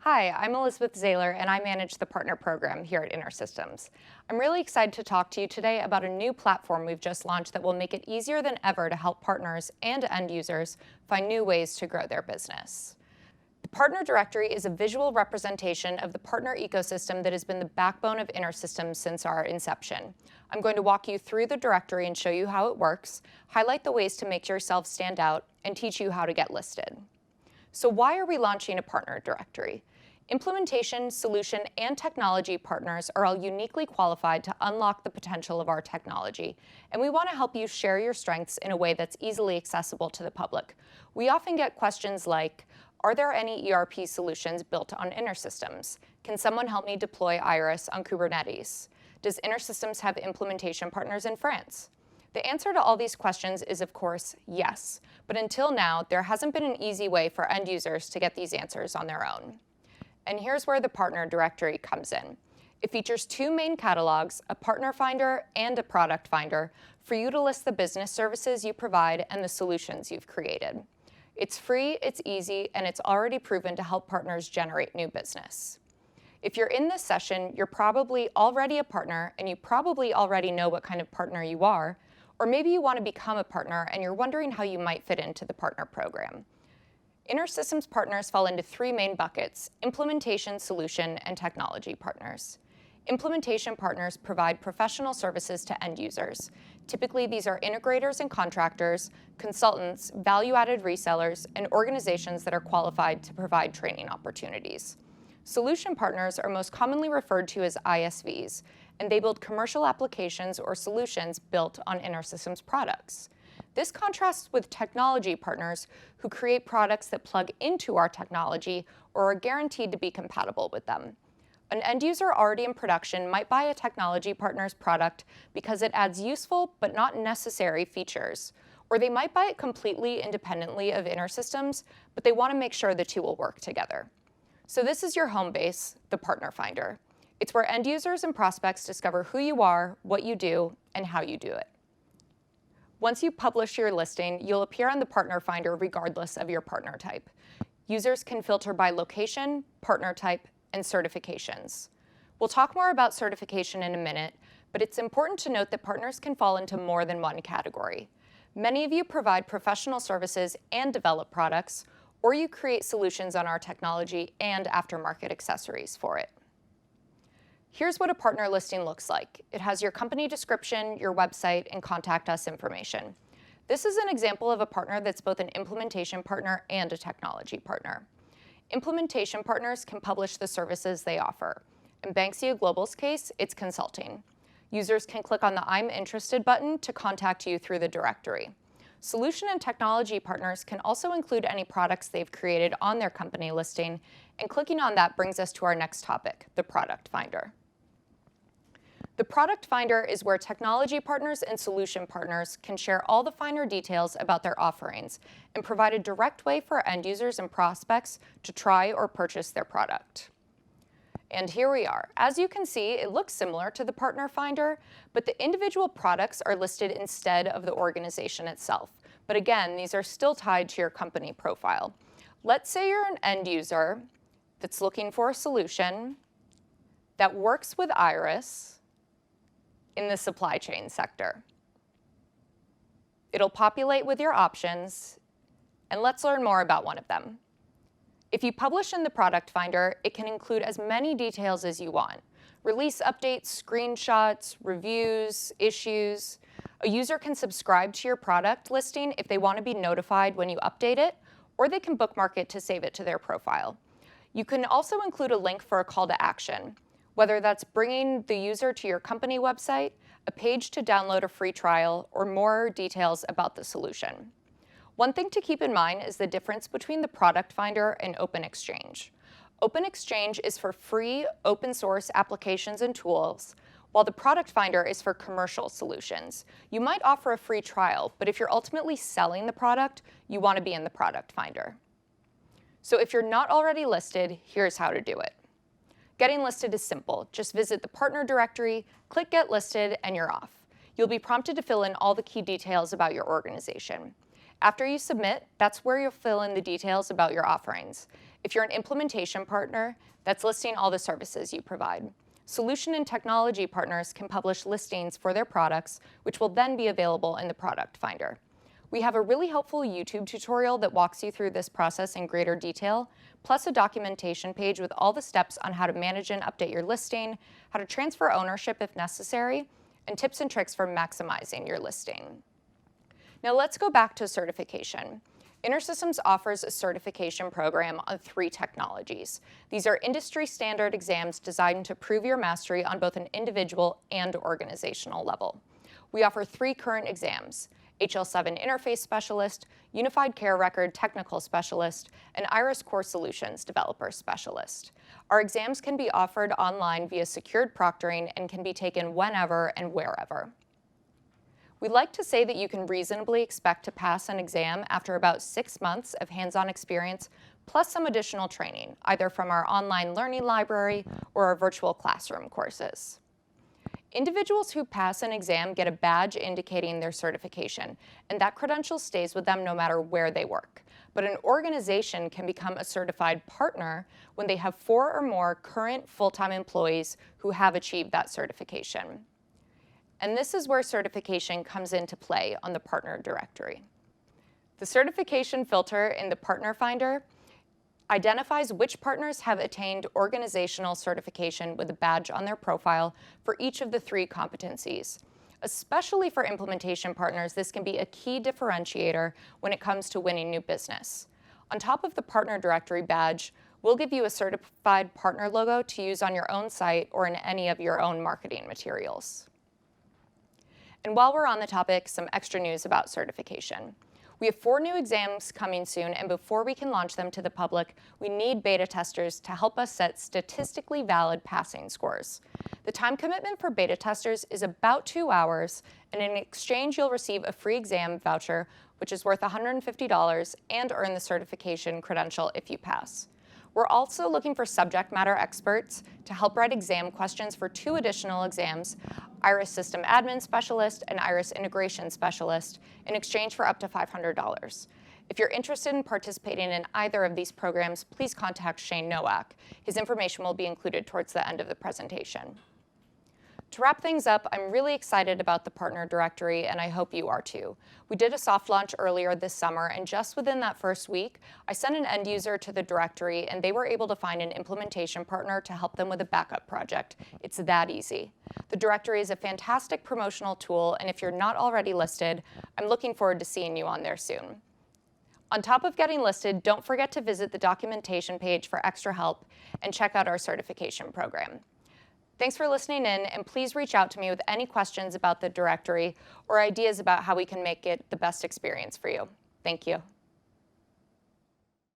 Hi, I'm Elizabeth Zahler, and I manage the partner program here at InterSystems. I'm really excited to talk to you today about a new platform we've just launched that will make it easier than ever to help partners and end users find new ways to grow their business. The Partner Directory is a visual representation of the partner ecosystem that has been the backbone of InterSystems since our inception. I'm going to walk you through the directory and show you how it works, highlight the ways to make yourself stand out, and teach you how to get listed. So why are we launching a partner directory? Implementation, solution, and technology partners are all uniquely qualified to unlock the potential of our technology, and we want to help you share your strengths in a way that's easily accessible to the public. We often get questions like, are there any ERP solutions built on InterSystems? Can someone help me deploy Iris on Kubernetes? Does InterSystems have implementation partners in France? The answer to all these questions is, of course, yes. But until now, there hasn't been an easy way for end users to get these answers on their own. And here's where the Partner Directory comes in. It features two main catalogs, a Partner Finder and a Product Finder, for you to list the business services you provide and the solutions you've created. It's free, it's easy, and it's already proven to help partners generate new business. If you're in this session, you're probably already a partner, and you probably already know what kind of partner you are, or maybe you want to become a partner and you're wondering how you might fit into the partner program. InterSystems partners fall into three main buckets: implementation, solution, and technology partners. Implementation partners provide professional services to end users. Typically, these are integrators and contractors, consultants, value-added resellers, and organizations that are qualified to provide training opportunities. Solution partners are most commonly referred to as ISVs, and they build commercial applications or solutions built on InterSystems products. This contrasts with technology partners who create products that plug into our technology or are guaranteed to be compatible with them. An end user already in production might buy a technology partner's product because it adds useful but not necessary features, or they might buy it completely independently of InterSystems, but they want to make sure the two will work together. So this is your home base, the Partner Finder. It's where end users and prospects discover who you are, what you do, and how you do it. Once you publish your listing, you'll appear on the Partner Finder regardless of your partner type. Users can filter by location, partner type, and certifications. We'll talk more about certification in a minute, but it's important to note that partners can fall into more than one category. Many of you provide professional services and develop products, or you create solutions on our technology and aftermarket accessories for it. Here's what a partner listing looks like. It has your company description, your website, and contact us information. This is an example of a partner that's both an implementation partner and a technology partner. Implementation partners can publish the services they offer. In Banksia Global's case, it's consulting. Users can click on the I'm interested button to contact you through the directory. Solution and technology partners can also include any products they've created on their company listing, and clicking on that brings us to our next topic, the Product Finder. The Product Finder is where technology partners and solution partners can share all the finer details about their offerings and provide a direct way for end users and prospects to try or purchase their product. And here we are. As you can see, it looks similar to the Partner Finder, but the individual products are listed instead of the organization itself. But again, these are still tied to your company profile. Let's say you're an end user that's looking for a solution that works with Iris in the supply chain sector. It'll populate with your options, and let's learn more about one of them. If you publish in the Product Finder, it can include as many details as you want. Release updates, screenshots, reviews, issues. A user can subscribe to your product listing if they want to be notified when you update it, or they can bookmark it to save it to their profile. You can also include a link for a call to action, whether that's bringing the user to your company website, a page to download a free trial, or more details about the solution. One thing to keep in mind is the difference between the Product Finder and Open Exchange. Open Exchange is for free, open source applications and tools, while the Product Finder is for commercial solutions. You might offer a free trial, but if you're ultimately selling the product, you want to be in the Product Finder. So if you're not already listed, here's how to do it. Getting listed is simple. Just visit the Partner Directory, click Get Listed, and you're off. You'll be prompted to fill in all the key details about your organization. After you submit, that's where you'll fill in the details about your offerings. If you're an implementation partner, that's listing all the services you provide. Solution and technology partners can publish listings for their products, which will then be available in the product finder. We have a really helpful YouTube tutorial that walks you through this process in greater detail, plus a documentation page with all the steps on how to manage and update your listing, how to transfer ownership if necessary, and tips and tricks for maximizing your listing. Now let's go back to certification. InterSystems offers a certification program on 3 technologies. These are industry standard exams designed to prove your mastery on both an individual and organizational level. We offer 3 current exams: HL7 Interface Specialist, Unified Care Record Technical Specialist, and IRIS Core Solutions Developer Specialist. Our exams can be offered online via secured proctoring and can be taken whenever and wherever. We'd like to say that you can reasonably expect to pass an exam after about 6 months of hands-on experience, plus some additional training, either from our online learning library or our virtual classroom courses. Individuals who pass an exam get a badge indicating their certification, and that credential stays with them no matter where they work. But an organization can become a certified partner when they have 4 or more current full-time employees who have achieved that certification. And this is where certification comes into play on the partner directory. The certification filter in the partner finder identifies which partners have attained organizational certification with a badge on their profile for each of the 3 competencies. Especially for implementation partners, this can be a key differentiator when it comes to winning new business. On top of the partner directory badge, we'll give you a certified partner logo to use on your own site or in any of your own marketing materials. And while we're on the topic, some extra news about certification. We have 4 new exams coming soon, and before we can launch them to the public, we need beta testers to help us set statistically valid passing scores. The time commitment for beta testers is about 2 hours, and in exchange you'll receive a free exam voucher, which is worth $150, and earn the certification credential if you pass. We're also looking for subject matter experts to help write exam questions for 2 additional exams, IRIS System Admin Specialist and IRIS Integration Specialist, in exchange for up to $500. If you're interested in participating in either of these programs, please contact Shane Nowak. His information will be included towards the end of the presentation. To wrap things up, I'm really excited about the partner directory, and I hope you are too. We did a soft launch earlier this summer, and just within that first week, I sent an end user to the directory, and they were able to find an implementation partner to help them with a backup project. It's that easy. The directory is a fantastic promotional tool, and if you're not already listed, I'm looking forward to seeing you on there soon. On top of getting listed, don't forget to visit the documentation page for extra help and check out our certification program. Thanks for listening in, and please reach out to me with any questions about the directory or ideas about how we can make it the best experience for you. Thank you.